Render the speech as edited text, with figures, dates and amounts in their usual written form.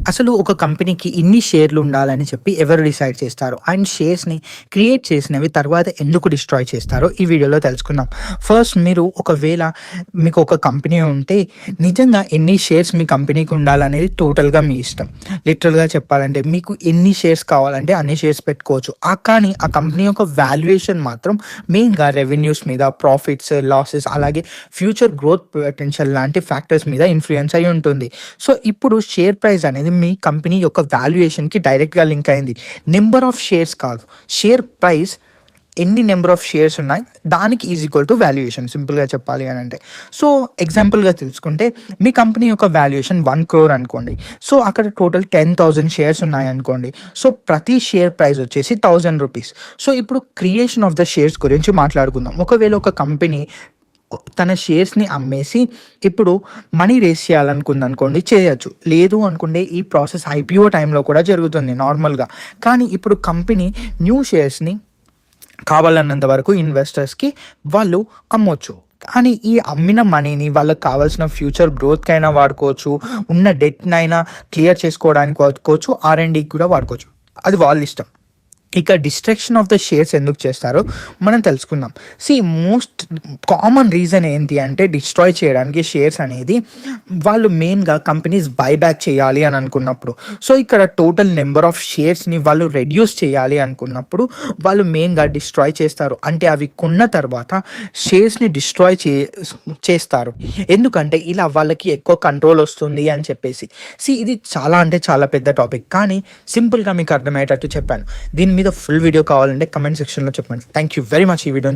అసలు ఒక కంపెనీకి ఇన్ని షేర్లు ఉండాలని చెప్పి ఎవరు డిసైడ్ చేస్తారు? అండ్ షేర్స్‌ని క్రియేట్ చేసినవి తర్వాత ఎందుకు డిస్ట్రాయ్ చేస్తారో ఈ వీడియోలో తెలుసుకుందాం. ఫస్ట్ మీరు ఒకవేళ మీకు ఒక కంపెనీ ఉంటే నిజంగా ఎన్ని షేర్స్ మీ కంపెనీకి ఉండాలనేది టోటల్‌గా మీ ఇష్టం. లిటరల్‌గా చెప్పాలంటే మీకు ఎన్ని షేర్స్ కావాలంటే అన్ని షేర్స్ పెట్టుకోవచ్చు. కానీ ఆ కంపెనీ యొక్క వాల్యుయేషన్ మాత్రం మెయిన్‌గా రెవెన్యూస్ మీద, ప్రాఫిట్స్, లాసెస్ అలాగే ఫ్యూచర్ గ్రోత్ పొటెన్షియల్ లాంటి ఫ్యాక్టర్స్ మీద ఇన్‌ఫ్లూయెన్స్ అయ్యి ఉంటుంది. సో ఇప్పుడు షేర్ ప్రైస్ అనేది మీ కంపెనీ యొక్క వాల్యుయేషన్‌కి డైరెక్ట్‌గా లింక్ అయింది. నెంబర్ ఆఫ్ షేర్స్ కాదు. షేర్ ప్రైస్ ఎన్ని నెంబర్ ఆఫ్ షేర్స్ ఉన్నాయి దానికి ఈజ్ ఈక్వల్ టు వాల్యుయేషన్ సింపుల్‌గా చెప్పాలి అనంటే. సో ఎగ్జాంపుల్‌గా తెలుసుకుంటే మీ కంపెనీ యొక్క వాల్యుయేషన్ 1 క్రోర్ అనుకోండి. సో అక్కడ టోటల్ 10,000 షేర్స్ ఉన్నాయనుకోండి. సో ప్రతి షేర్ ప్రైస్ వచ్చేసి ₹1000. సో ఇప్పుడు క్రియేషన్ ఆఫ్ ద షేర్స్ గురించి మాట్లాడుకుందాం. ఒకవేళ ఒక కంపెనీ తన షేర్స్‌ని అమ్మేసి ఇప్పుడు మనీ రేజ్ చేయాలనుకుందనుకోండి చేయొచ్చు. లేదు అనుకుంటే ఈ ప్రాసెస్ ఐపీఓ టైంలో కూడా జరుగుతుంది నార్మల్‌గా. కానీ ఇప్పుడు కంపెనీ న్యూ షేర్స్‌ని కావాలన్నంత వరకు ఇన్వెస్టర్స్‌కి వాళ్ళు అమ్మొచ్చు. కానీ ఈ అమ్మిన మనీని వాళ్ళకి కావాల్సిన ఫ్యూచర్ గ్రోత్‌కైనా వాడుకోవచ్చు. ఉన్న డెట్‌నైనా క్లియర్ చేసుకోవడానికి వాడుకోవచ్చు. ఆర్&డీకి కూడా వాడుకోవచ్చు. అది వాళ్ళ ఇష్టం. ఇక డిస్ట్రక్షన్ ఆఫ్ ద షేర్స్ ఎందుకు చేస్తారో మనం తెలుసుకుందాం. మోస్ట్ కామన్ రీజన్ ఏంటి అంటే డిస్ట్రాయ్ చేయడానికి షేర్స్ అనేది వాళ్ళు మెయిన్‌గా కంపెనీస్ బైబ్యాక్ చేయాలి అని అనుకున్నప్పుడు. సో ఇక్కడ టోటల్ నెంబర్ ఆఫ్ షేర్స్‌ని వాళ్ళు రెడ్యూస్ చేయాలి అనుకున్నప్పుడు వాళ్ళు మెయిన్‌గా డిస్ట్రాయ్ చేస్తారు. అంటే అవి కొన్న తర్వాత షేర్స్‌ని డిస్ట్రాయ్ చేస్తారు. ఎందుకంటే ఇలా వాళ్ళకి ఎక్కువ కంట్రోల్ వస్తుంది అని చెప్పేసి. ఇది చాలా అంటే చాలా పెద్ద టాపిక్. కానీ సింపుల్‌గా మీకు అర్థమయ్యేటట్టు చెప్పాను. దీని మీద ఫుల్ వీడియో కావాలంటే కమెంట్ సెక్షన్‌లో చెప్పండి. థ్యాంక్ యూ వెరీ మచ్ ఈ వీడియోని